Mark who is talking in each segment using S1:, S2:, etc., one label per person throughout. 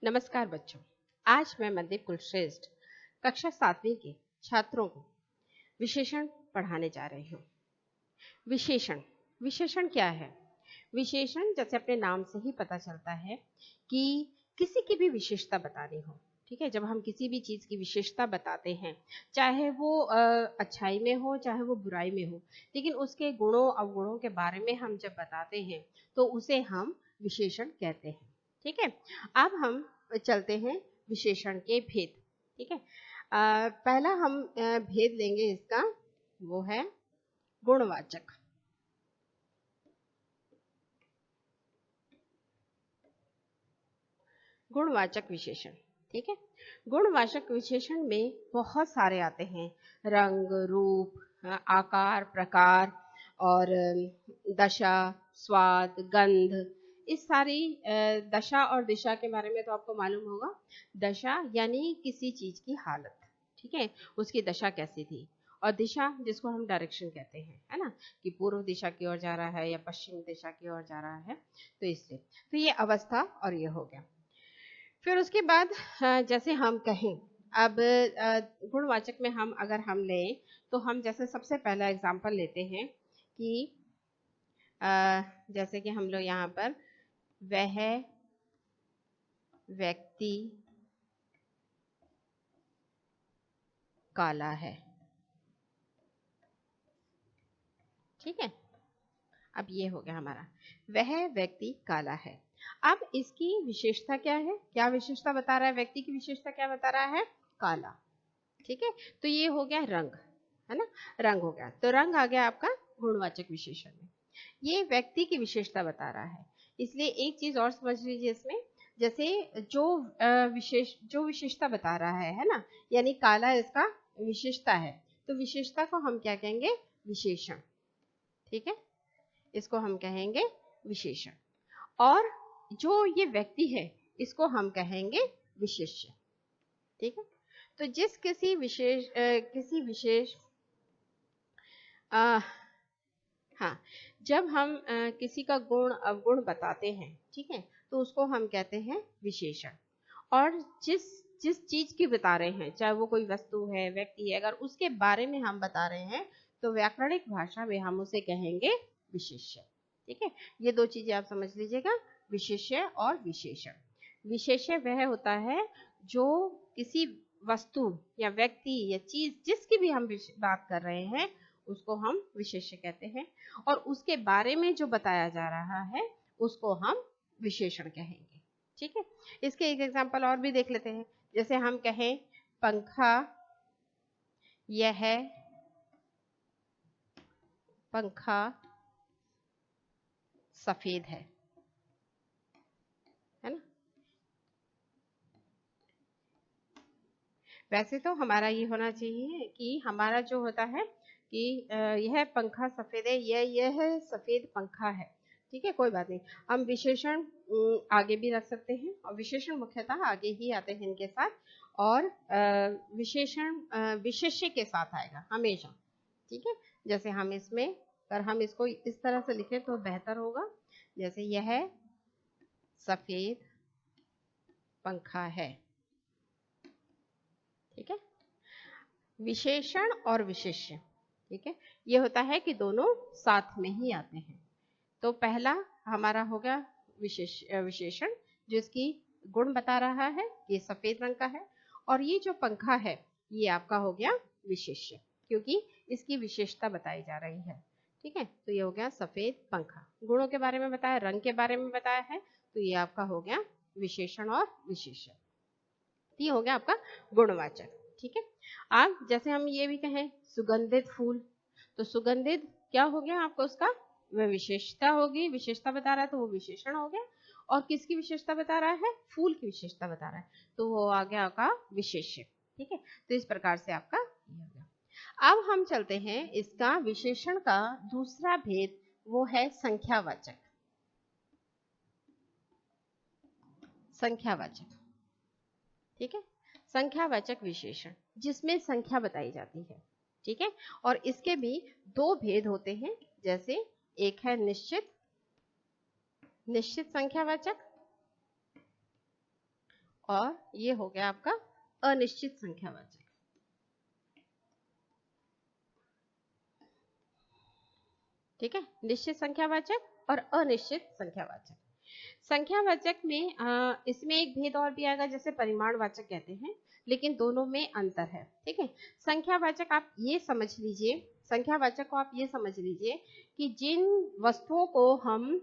S1: नमस्कार बच्चों। आज मैं मनदीप कुलश्रेष्ठ कक्षा 7वीं के छात्रों को विशेषण पढ़ाने जा रही हूँ। विशेषण विशेषण क्या है? विशेषण जैसे अपने नाम से ही पता चलता है कि किसी की भी विशेषता बतानी हो। ठीक है, जब हम किसी भी चीज की विशेषता बताते हैं, चाहे वो अच्छाई में हो चाहे वो बुराई में हो, लेकिन उसके गुणों अवगुणों के बारे में हम जब बताते हैं तो उसे हम विशेषण कहते हैं। ठीक है, अब हम चलते हैं विशेषण के भेद। ठीक है, पहला हम भेद लेंगे इसका, वो है गुणवाचक। गुणवाचक विशेषण। ठीक है, गुणवाचक विशेषण में बहुत सारे आते हैं, रंग, रूप, आकार, प्रकार और दशा, स्वाद, गंध। इस सारी दशा और दिशा के बारे में तो आपको मालूम होगा। दशा यानी किसी चीज की हालत, ठीक है, उसकी दशा कैसी थी। और दिशा जिसको हम डायरेक्शन कहते हैं, है ना, कि पूर्व दिशा की ओर जा रहा है या पश्चिम दिशा की ओर जा रहा है, तो इसलिए तो ये अवस्था और ये हो गया। फिर उसके बाद जैसे हम कहें, अब गुणवाचक में हम अगर हम लें तो हम जैसे सबसे पहला एग्जांपल लेते हैं कि जैसे कि हम लोग यहाँ पर वह व्यक्ति काला है। ठीक है, अब ये हो गया हमारा, वह व्यक्ति काला है। अब इसकी विशेषता क्या है? क्या विशेषता बता रहा है? व्यक्ति की विशेषता क्या बता रहा है? काला। ठीक है, तो ये हो गया रंग, है ना, रंग हो गया। तो रंग आ गया आपका गुणवाचक विशेषण में। ये व्यक्ति की विशेषता बता रहा है, इसलिए एक चीज और समझ लीजिए इसमें, जैसे जो विशेषता बता रहा है ना, यानी काला इसका विशेषता है, तो विशेषता को हम क्या कहेंगे? विशेषण। ठीक है, इसको हम कहेंगे विशेषण। और जो ये व्यक्ति है इसको हम कहेंगे विशेष्य। ठीक है, तो किसी विशेष हाँ, जब हम किसी का गुण अवगुण बताते हैं, ठीक है, तो उसको हम कहते हैं विशेषण। और जिस जिस चीज की बता रहे हैं, चाहे वो कोई वस्तु है, व्यक्ति है, अगर उसके बारे में हम बता रहे हैं तो व्याकरणिक भाषा में हम उसे कहेंगे विशेष्य। ठीक है, ये दो चीजें आप समझ लीजिएगा, विशेष्य और विशेषण। विशेष्य वह होता है जो किसी वस्तु या व्यक्ति या चीज जिसकी भी हम बात कर रहे हैं उसको हम विशेष्य कहते हैं, और उसके बारे में जो बताया जा रहा है उसको हम विशेषण कहेंगे। ठीक है, इसके एक एग्जांपल और भी देख लेते हैं। जैसे हम कहें पंखा, यह पंखा सफेद है ना। वैसे तो हमारा ये होना चाहिए कि हमारा जो होता है कि यह पंखा सफेद है, यह सफेद पंखा है। ठीक है, कोई बात नहीं, हम विशेषण आगे भी रख सकते हैं, और विशेषण मुख्यतः आगे ही आते हैं इनके साथ, और विशेषण विशेष्य के साथ आएगा हमेशा। ठीक है, जैसे हम इसमें, अगर हम इसको इस तरह से लिखें तो बेहतर होगा, जैसे यह सफेद पंखा है। ठीक है, विशेषण और विशेष्य, ठीक है, ये होता है कि दोनों साथ में ही आते हैं। तो पहला हमारा होगा विशेषण, जिसकी गुण बता रहा है, ये सफेद रंग का है, और ये जो पंखा है ये आपका हो गया विशेष्य, क्योंकि इसकी विशेषता बताई जा रही है। ठीक है, तो ये हो गया सफेद पंखा। गुणों के बारे में बताया, रंग के बारे में बताया है, तो ये आपका हो गया विशेषण और विशेष्य। ये हो गया आपका गुणवाचक। ठीक है, अब जैसे हम ये भी कहें सुगंधित फूल, तो सुगंधित क्या हो गया आपका? उसका वह विशेषता होगी, विशेषता बता रहा है तो वो विशेषण हो गया। और किसकी विशेषता बता रहा है? फूल की विशेषता बता रहा है, तो वो आ गया आपका विशेष्य। ठीक है, तो इस प्रकार से आपका ये हो गया। अब हम चलते हैं इसका विशेषण का दूसरा भेद, वो है संख्यावाचक। संख्यावाचक, ठीक है, संख्यावाचक विशेषण जिसमें संख्या बताई जाती है। ठीक है, और इसके भी दो भेद होते हैं, जैसे एक है निश्चित संख्यावाचक, और ये हो गया आपका अनिश्चित संख्यावाचक। ठीक है, निश्चित संख्यावाचक और अनिश्चित संख्यावाचक। संख्यावाचक में इसमें एक भेद और भी आएगा, जैसे परिमाणवाचक कहते हैं, लेकिन दोनों में अंतर है। ठीक है, संख्यावाचक आप ये समझ लीजिए, संख्यावाचक को आप ये समझ लीजिए कि जिन वस्तुओं को हम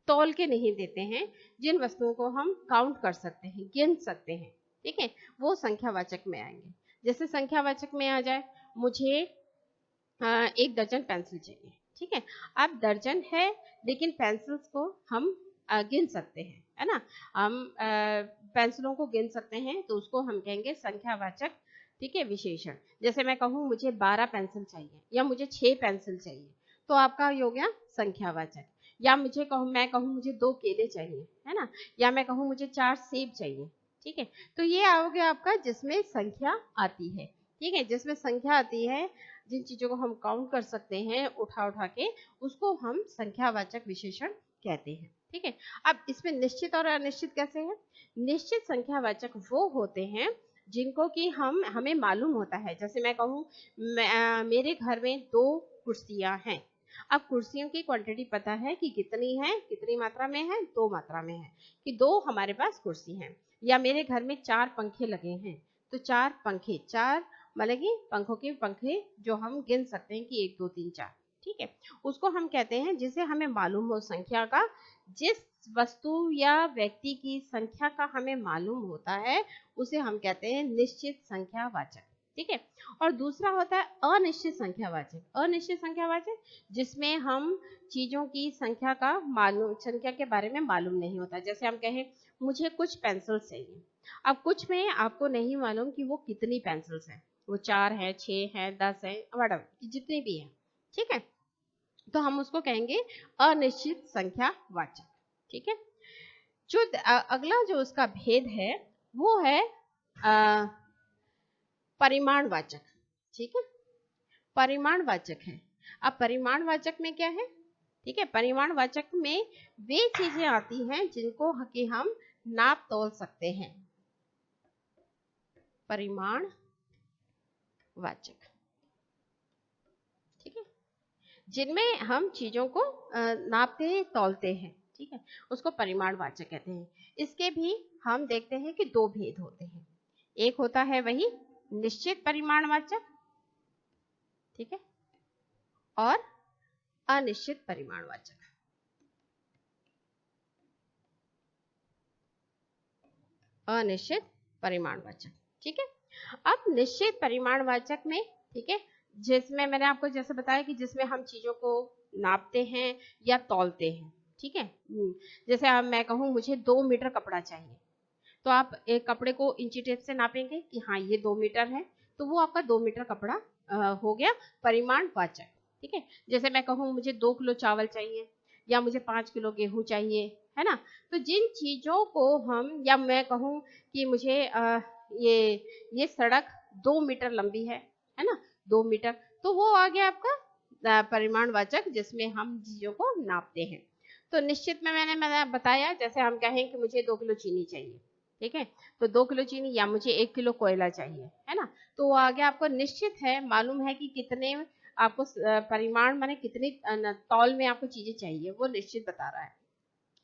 S1: तौल के नहीं देते हैं, जिन वस्तुओं को हम काउंट कर सकते हैं, गिन सकते हैं, ठीक है, वो संख्यावाचक में आएंगे। जैसे संख्यावाचक में आ जाए, मुझे 1 दर्जन पेंसिल चाहिए। ठीक है, अब दर्जन है लेकिन पेंसिल्स को हम गिन सकते हैं, है ना, हम पेंसिलों को गिन सकते हैं, तो उसको हम कहेंगे संख्यावाचक। ठीक है, विशेषण। जैसे मैं कहूँ मुझे 12 पेंसिल चाहिए या मुझे 6 पेंसिल चाहिए, तो आपका हो गया संख्यावाचक। या मैं कहूँ मुझे 2 केले चाहिए, है ना, या मैं कहूँ मुझे 4 सेब चाहिए। ठीक है, तो ये हो गया आपका जिसमें संख्या आती है। ठीक है, जिसमें संख्या आती है, जिन चीजों को हम काउंट कर सकते हैं उठा उठा के, उसको हम संख्यावाचक विशेषण कहते हैं। ठीक है, अब इसमें निश्चित और अनिश्चित कैसे है? निश्चित संख्यावाचक वो होते हैं जिनको कि हमें मालूम होता है। जैसे मैं कहूँ मेरे घर में 2 कुर्सियां हैं। अब कुर्सियों की क्वांटिटी पता है कि कितनी है, कितनी मात्रा में है, 2 मात्रा में है, कि 2 हमारे पास कुर्सी हैं। या मेरे घर में 4 पंखे लगे हैं, तो 4 पंखे, 4 मतलब कि पंखों के पंखे जो हम गिन सकते हैं कि 1 2 3 4। ठीक है, उसको हम कहते हैं जिसे हमें मालूम हो संख्या का, जिस वस्तु या व्यक्ति की संख्या का हमें मालूम होता है, उसे हम कहते हैं निश्चित संख्यावाचक। ठीक है, और दूसरा होता है अनिश्चित संख्यावाचक। अनिश्चित संख्यावाचक जिसमें हम चीजों की संख्या का मालूम, संख्या के बारे में मालूम नहीं होता। जैसे हम कहें मुझे कुछ पेंसिल चाहिए, अब कुछ में आपको नहीं मालूम कि वो कितनी पेंसिल्स हैं, वो 4 है, 6 है, 10 है, व्हाटएवर जितनी भी है। ठीक है, तो हम उसको कहेंगे अनिश्चित संख्यावाचक। ठीक है, जो अगला जो उसका भेद है वो है परिमाणवाचक। ठीक है, परिमाणवाचक है। अब परिमाणवाचक में क्या है? ठीक है, परिमाणवाचक में वे चीजें आती हैं जिनको कि हम नाप तोल सकते हैं। परिमाणवाचक, ठीक है, जिनमें हम चीजों को नापते तौलते हैं। ठीक है, उसको परिमाणवाचक कहते हैं। इसके भी हम देखते हैं कि 2 भेद होते हैं। एक होता है वही निश्चित परिमाणवाचक, ठीक है, और अनिश्चित परिमाणवाचक। अनिश्चित परिमाणवाचक। ठीक है, अब निश्चित परिमाणवाचक में, ठीक है, जिसमें मैंने आपको जैसे बताया कि जिसमें हम चीजों को नापते हैं या तौलते हैं। ठीक है, जैसे अब मैं कहूँ मुझे 2 मीटर कपड़ा चाहिए, तो आप एक कपड़े को इंची टेप से नापेंगे कि हाँ ये 2 मीटर है, तो वो आपका 2 मीटर कपड़ा हो गया परिमाणवाचक। ठीक है, जैसे मैं कहूँ मुझे 2 किलो चावल चाहिए या मुझे 5 किलो गेहूं चाहिए, है ना, तो जिन चीजों को हम, या मैं कहूँ कि मुझे ये सड़क 2 मीटर लंबी है ना, 2 मीटर, तो वो आ गया आपका परिमाणवाचक जिसमें हम चीजों को नापते हैं। तो निश्चित में मैंने बताया, जैसे हम कहें कि मुझे 2 किलो चीनी चाहिए, ठीक है, तो 2 किलो चीनी, या मुझे 1 किलो कोयला चाहिए, है ना, तो वो आगे आपको निश्चित है, मालूम है कि कितने आपको परिमाण माने कितनी तौल में आपको चीजें चाहिए, वो निश्चित बता रहा है।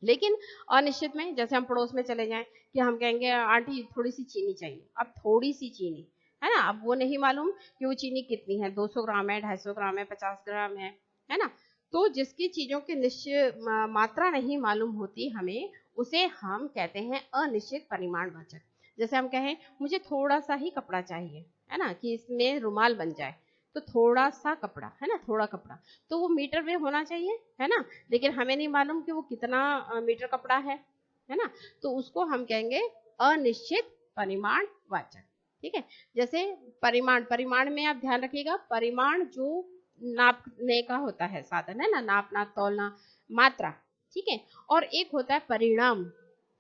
S1: लेकिन अनिश्चित में, जैसे हम पड़ोस में चले जाएं कि हम कहेंगे आंटी थोड़ी सी चीनी चाहिए, अब थोड़ी सी चीनी, है ना, अब वो नहीं मालूम कि वो चीनी कितनी है, 200 ग्राम है, 250 ग्राम है, 50 ग्राम है ना, तो जिसकी चीजों की निश्चित मात्रा नहीं मालूम होती हमें, उसे हम कहते हैं अनिश्चित परिमाणवाचक। जैसे हम कहें मुझे थोड़ा सा ही कपड़ा चाहिए, है ना, कि इसमें रुमाल बन जाए, तो थोड़ा सा कपड़ा, है ना, थोड़ा कपड़ा, तो वो मीटर में होना चाहिए, है ना, लेकिन हमें नहीं मालूम कि वो कितना मीटर कपड़ा है ना, तो उसको हम कहेंगे अनिश्चित परिमाणवाचक। ठीक है, जैसे परिमाण में आप ध्यान रखिएगा, परिमाण जो नापने का होता है साधन, है ना, नापना तौलना मात्रा। ठीक है, और एक होता है परिणाम।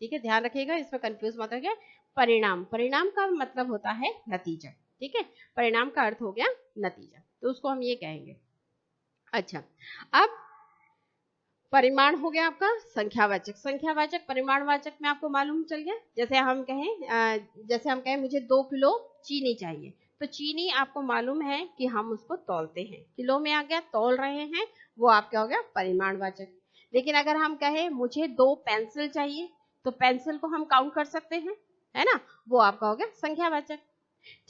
S1: ठीक है, ध्यान रखिएगा, इसमें कंफ्यूज मत होइए। परिणाम, परिणाम का मतलब होता है नतीजा। ठीक है, परिणाम का अर्थ हो गया नतीजा, तो उसको हम ये कहेंगे। अच्छा, अब परिमाण हो गया आपका संख्यावाचक। संख्यावाचक परिमाणवाचक में आपको मालूम चल गया। जैसे हम कहें मुझे 2 किलो चीनी चाहिए, तो चीनी आपको मालूम है कि हम उसको तौलते हैं, किलो में आ गया, तौल रहे हैं, वो आपका हो गया परिमाणवाचक। लेकिन अगर हम कहें मुझे 2 पेंसिल चाहिए, तो पेंसिल को हम काउंट कर सकते हैं, है ना, वो आपका हो गया संख्यावाचक।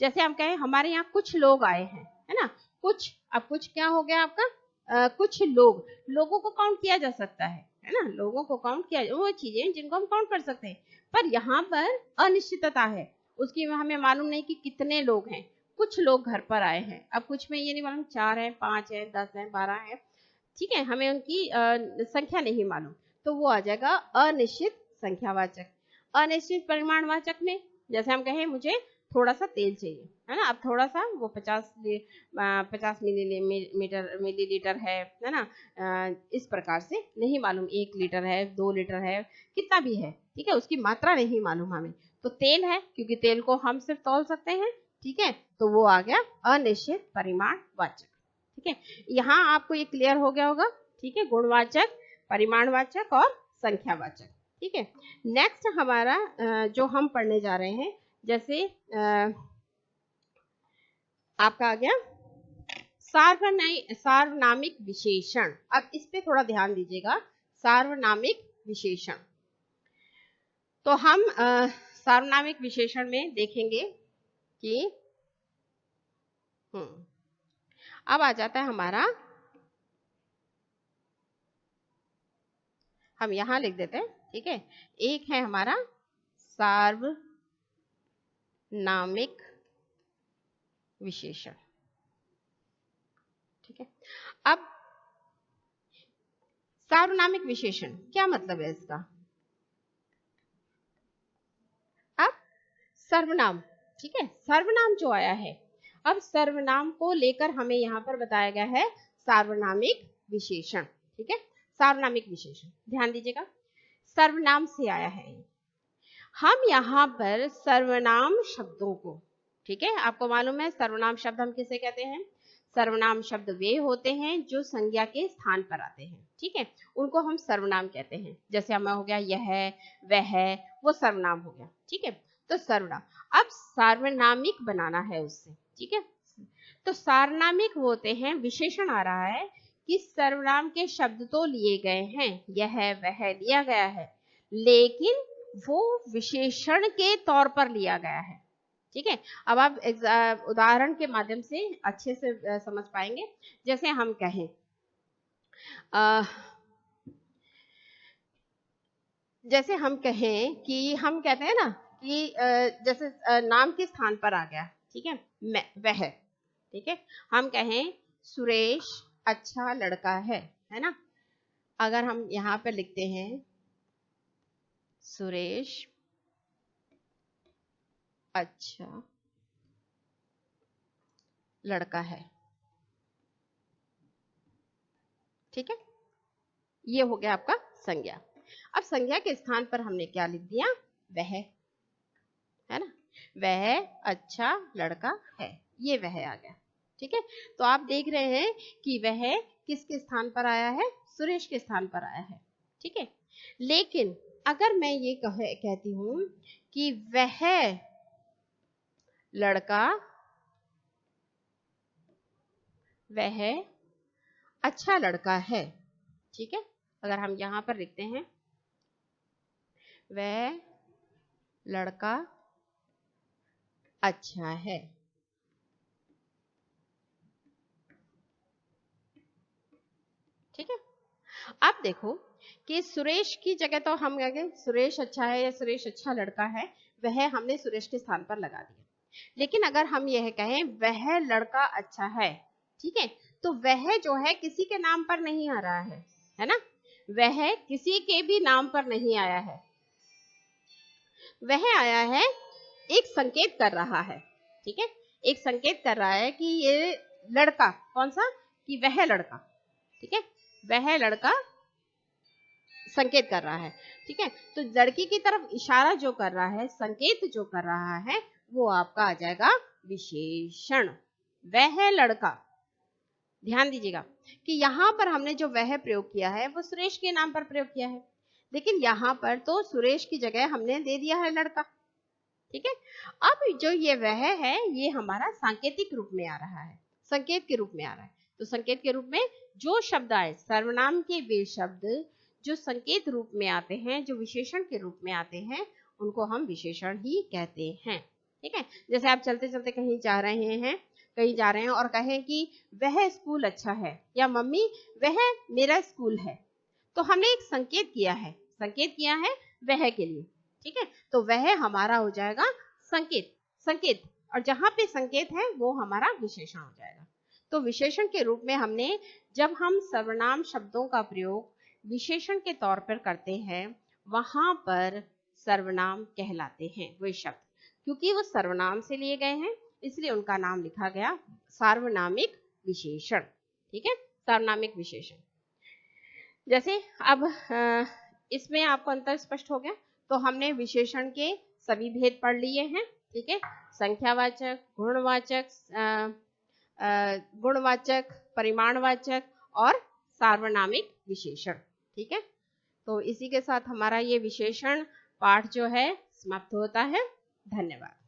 S1: जैसे हम कहें हमारे यहाँ कुछ लोग आए हैं, है ना, कुछ क्या हो गया आपका, कुछ लोगों को काउंट किया जा सकता है ना, लोगों को काउंट किया, वो चीजें जिनको हम काउंट कर सकते हैं। पर यहाँ पर अनिश्चितता है, उसकी हमें मालूम नहीं कि कितने लोग हैं। कुछ लोग घर पर आए हैं, अब कुछ में ये नहीं मालूम 4 है, 5 है, 10 है, 12 है, ठीक है, हमें उनकी संख्या नहीं मालूम, तो वो आ जाएगा अनिश्चित संख्यावाचक। अनिश्चित परिमाणवाचक में जैसे हम कहें मुझे थोड़ा सा तेल चाहिए, है ना, अब थोड़ा सा वो 50 मिलीलीटर है ना, इस प्रकार से नहीं मालूम, 1 लीटर है, 2 लीटर है, कितना भी है, ठीक है, उसकी मात्रा नहीं मालूम हमें, तो तेल है, क्योंकि तेल को हम सिर्फ तौल सकते हैं, ठीक है, तो वो आ गया अनिश्चित परिमाणवाचक। ठीक है, यहाँ आपको ये क्लियर हो गया होगा, ठीक है, गुणवाचक, परिमाणवाचक और संख्यावाचक। ठीक है, नेक्स्ट हमारा जो हम पढ़ने जा रहे हैं, जैसे आपका आ गया सार्वनामिक विशेषण। अब इस पे थोड़ा ध्यान दीजिएगा, सार्वनामिक विशेषण। तो हम सार्वनामिक विशेषण में देखेंगे कि अब आ जाता है हमारा, हम यहां लिख देते हैं, ठीक है, एक है हमारा सार्वनामिक विशेषण। ठीक है, अब सार्वनामिक विशेषण क्या मतलब है इसका? अब सर्वनाम, ठीक है, सर्वनाम जो आया है, अब सर्वनाम को लेकर हमें यहां पर बताया गया है सार्वनामिक विशेषण। ठीक है, सार्वनामिक विशेषण ध्यान दीजिएगा, सर्वनाम से आया है। हम यहाँ पर सर्वनाम शब्दों को, ठीक है, आपको मालूम है सर्वनाम शब्द हम किसे कहते हैं? सर्वनाम शब्द वे होते हैं जो संज्ञा के स्थान पर आते हैं, ठीक है, उनको हम सर्वनाम कहते हैं। जैसे हमें हो गया यह, वह, वो सर्वनाम हो गया। ठीक है, तो सर्वनाम, अब सार्वनामिक बनाना है उससे, ठीक है, तो सार्वनामिक होते हैं, विशेषण आ रहा है कि सर्वनाम के शब्द तो लिए गए हैं, यह वह लिया गया है, लेकिन वो विशेषण के तौर पर लिया गया है। ठीक है, अब आप उदाहरण के माध्यम से अच्छे से समझ पाएंगे। जैसे हम कहें कि हम कहते हैं ना कि जैसे नाम के स्थान पर आ गया, ठीक है, मैं, वह, ठीक है, हम कहें सुरेश अच्छा लड़का है ना, अगर हम यहाँ पे लिखते हैं सुरेश अच्छा लड़का है, ठीक है, ये हो गया आपका संज्ञा। अब संज्ञा के स्थान पर हमने क्या लिख दिया? वह, है ना, वह अच्छा लड़का है, ये वह आ गया। ठीक है, तो आप देख रहे हैं कि वह किसके स्थान पर आया है? सुरेश के स्थान पर आया है। ठीक है, लेकिन अगर मैं ये कहती हूं कि वह लड़का, वह अच्छा लड़का है, ठीक है, अगर हम यहां पर लिखते हैं वह लड़का अच्छा है, ठीक है, अब देखो कि सुरेश की जगह तो हम क्या कहें, सुरेश अच्छा है या सुरेश अच्छा लड़का है, वह हमने सुरेश के स्थान पर लगा दिया। लेकिन अगर हम यह कहें वह लड़का अच्छा है, ठीक है, तो वह जो है किसी के नाम पर नहीं आ रहा है ना, वह किसी के भी नाम पर नहीं आया है, वह आया है, एक संकेत कर रहा है। ठीक है, एक संकेत कर रहा है कि ये लड़का, कौन सा? कि वह लड़का, ठीक है, वह लड़का संकेत कर रहा है। ठीक है, तो लड़की की तरफ इशारा जो कर रहा है, संकेत जो कर रहा है, वो आपका आ जाएगा विशेषण। वह लड़का, ध्यान दीजिएगा कि यहाँ पर हमने जो वह प्रयोग किया है वो सुरेश के नाम पर प्रयोग किया है, लेकिन यहाँ पर तो सुरेश की जगह हमने दे दिया है लड़का। ठीक है, अब जो ये वह है ये हमारा सांकेतिक रूप में आ रहा है, संकेत के रूप में आ रहा है। तो संकेत के रूप में जो शब्द आए, सर्वनाम के वे शब्द जो संकेत रूप में आते हैं, जो विशेषण के रूप में आते हैं, उनको हम विशेषण ही कहते हैं। ठीक है, जैसे आप चलते चलते कहीं जा रहे हैं और कहें कि वह स्कूल अच्छा है, या मम्मी वह मेरा स्कूल है, तो हमने एक संकेत किया है वह के लिए। ठीक है, तो वह हमारा हो जाएगा संकेत, और जहां पे संकेत है वो हमारा विशेषण हो जाएगा। तो विशेषण के रूप में हमने, जब हम सर्वनाम शब्दों का प्रयोग विशेषण के तौर पर करते हैं, वहां पर सर्वनाम कहलाते हैं वे शब्द, क्योंकि वो सर्वनाम से लिए गए हैं, इसलिए उनका नाम लिखा गया सार्वनामिक विशेषण। ठीक है, सार्वनामिक विशेषण। जैसे अब इसमें आपको अंतर स्पष्ट हो गया। तो हमने विशेषण के सभी भेद पढ़ लिए हैं। ठीक है, संख्यावाचक, गुणवाचक, परिमाणवाचक और सार्वनामिक विशेषण। ठीक है, तो इसी के साथ हमारा ये विशेषण पाठ जो है समाप्त होता है। धन्यवाद।